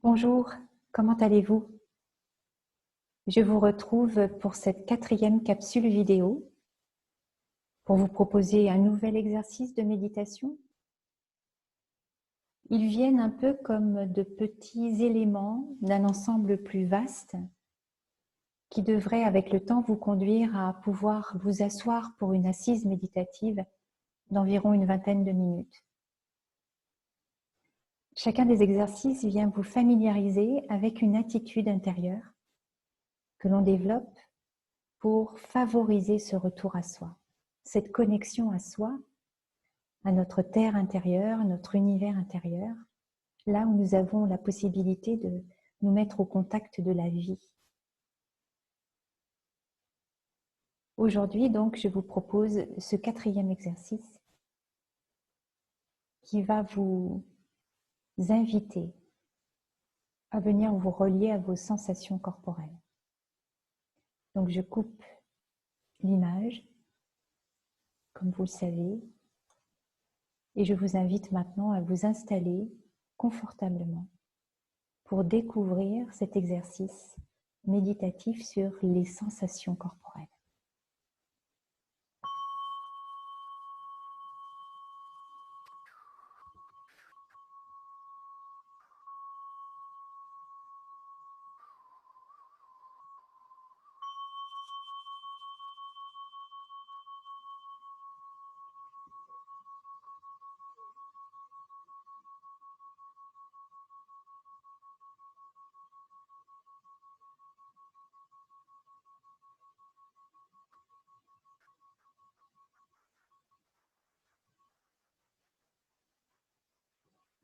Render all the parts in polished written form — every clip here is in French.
Bonjour, comment allez-vous? Je vous retrouve pour cette 4e capsule vidéo pour vous proposer un nouvel exercice de méditation. Ils viennent un peu comme de petits éléments d'un ensemble plus vaste qui devrait avec le temps vous conduire à pouvoir vous asseoir pour une assise méditative d'environ une vingtaine de minutes. Chacun des exercices vient vous familiariser avec une attitude intérieure que l'on développe pour favoriser ce retour à soi, cette connexion à soi, à notre terre intérieure, notre univers intérieur, là où nous avons la possibilité de nous mettre au contact de la vie. Aujourd'hui, donc, je vous propose ce 4e exercice qui va vous inviter à venir vous relier à vos sensations corporelles. Donc, je coupe l'image, comme vous le savez, et je vous invite maintenant à vous installer confortablement pour découvrir cet exercice méditatif sur les sensations corporelles.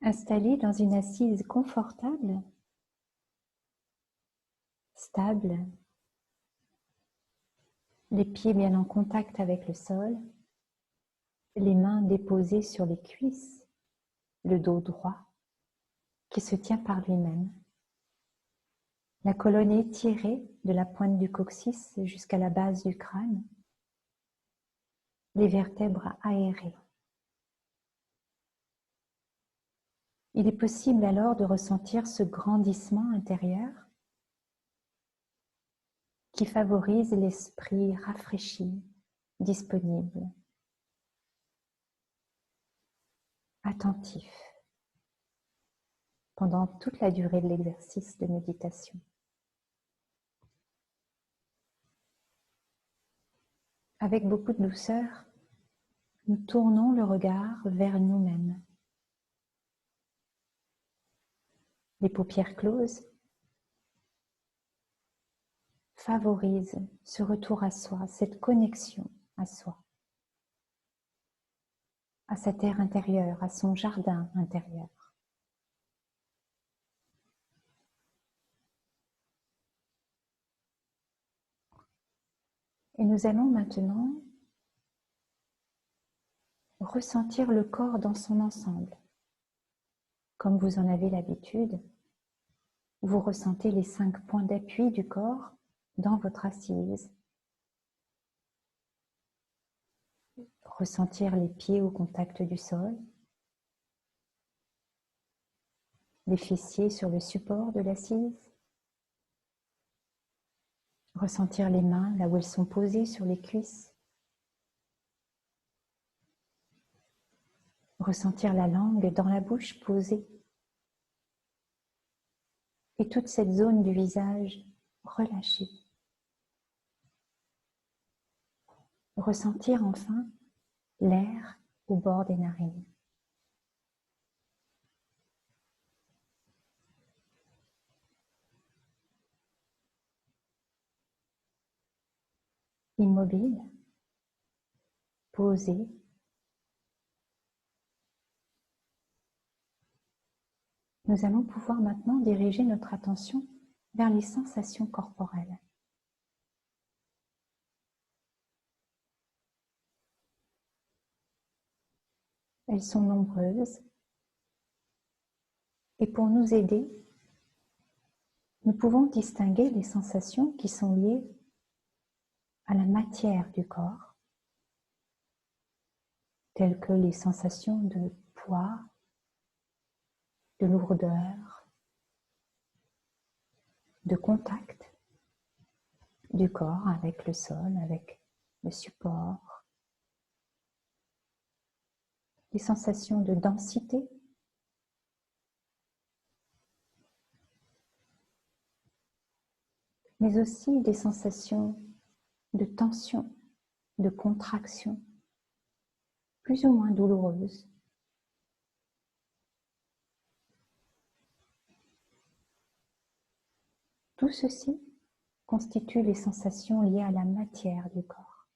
Installé dans une assise confortable, stable, les pieds bien en contact avec le sol, les mains déposées sur les cuisses, le dos droit qui se tient par lui-même. La colonne étirée de la pointe du coccyx jusqu'à la base du crâne, les vertèbres aérées. Il est possible alors de ressentir ce grandissement intérieur qui favorise l'esprit rafraîchi, disponible, attentif pendant toute la durée de l'exercice de méditation. Avec beaucoup de douceur, nous tournons le regard vers nous-mêmes. Les paupières closes favorisent ce retour à soi, cette connexion à soi, à sa terre intérieure, à son jardin intérieur. Et nous allons maintenant ressentir le corps dans son ensemble. Comme vous en avez l'habitude, vous ressentez les 5 points d'appui du corps dans votre assise. Ressentir les pieds au contact du sol, les fessiers sur le support de l'assise. Ressentir les mains là où elles sont posées sur les cuisses. Ressentir la langue dans la bouche posée. Et toute cette zone du visage relâchée. Ressentir enfin l'air au bord des narines. Immobile, posé. Nous allons pouvoir maintenant diriger notre attention vers les sensations corporelles. Elles sont nombreuses et pour nous aider, nous pouvons distinguer les sensations qui sont liées à la matière du corps, telles que les sensations de poids, de lourdeur, de contact du corps avec le sol, avec le support, des sensations de densité, mais aussi des sensations de tension, de contraction, plus ou moins douloureuses. Tout ceci constitue les sensations liées à la matière du corps.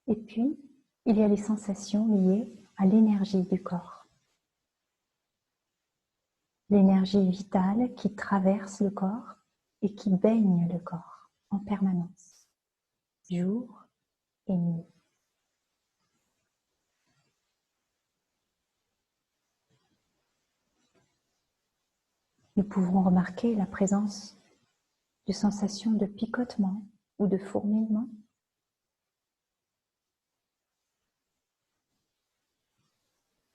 Et puis, il y a les sensations liées à l'énergie du corps. L'énergie vitale qui traverse le corps et qui baigne le corps en permanence, jour et nuit. Nous pouvons remarquer la présence de sensations de picotement ou de fourmillement.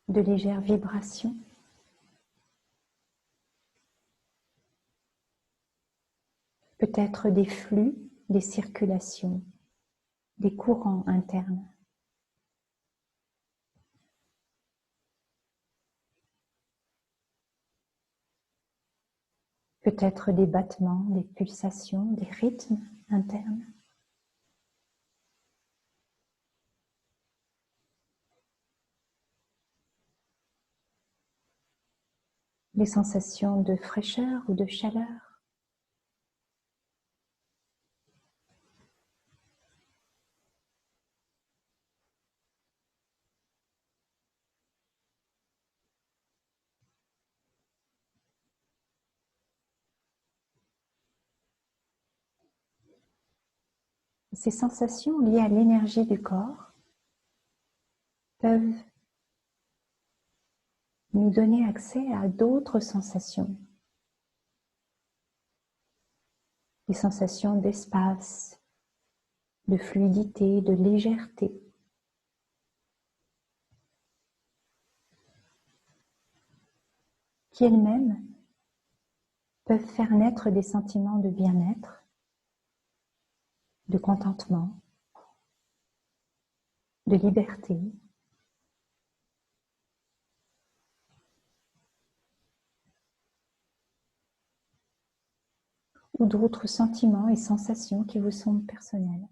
De légères vibrations. Peut-être des flux, des circulations, des courants internes. Peut-être des battements, des pulsations, des rythmes internes. Des sensations de fraîcheur ou de chaleur. Ces sensations liées à l'énergie du corps peuvent nous donner accès à d'autres sensations. Des sensations d'espace, de fluidité, de légèreté. Qui elles-mêmes peuvent faire naître des sentiments de bien-être, de contentement, de liberté. Ou d'autres sentiments et sensations qui vous sont personnels.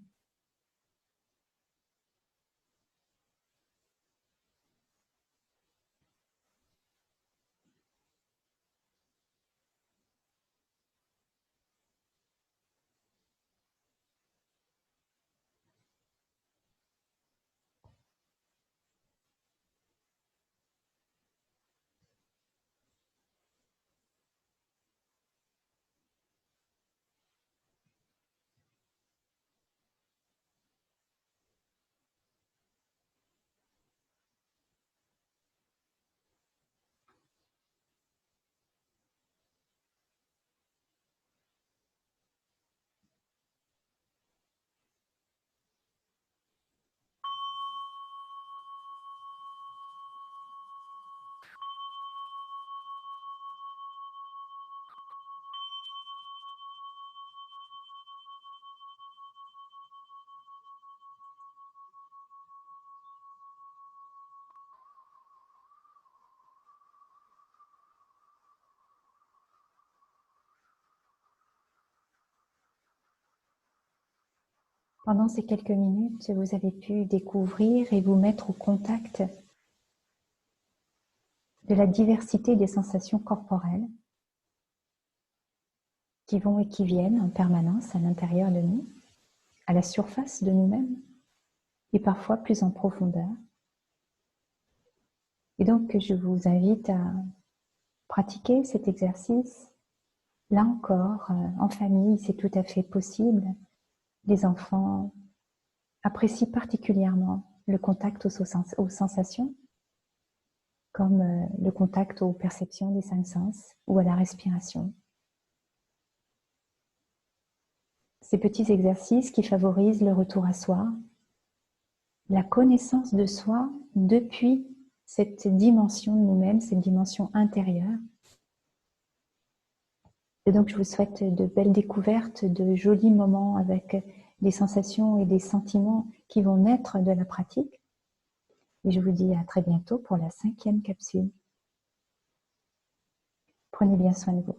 Pendant ces quelques minutes, vous avez pu découvrir et vous mettre au contact de la diversité des sensations corporelles qui vont et qui viennent en permanence à l'intérieur de nous, à la surface de nous-mêmes et parfois plus en profondeur. Et donc, je vous invite à pratiquer cet exercice. Là encore, en famille, c'est tout à fait possible. Les enfants apprécient particulièrement le contact aux sensations, comme le contact aux perceptions des 5 sens ou à la respiration. Ces petits exercices qui favorisent le retour à soi, la connaissance de soi depuis cette dimension de nous-mêmes, cette dimension intérieure. Et donc, je vous souhaite de belles découvertes, de jolis moments avec des sensations et des sentiments qui vont naître de la pratique. Et je vous dis à très bientôt pour la 5e capsule. Prenez bien soin de vous.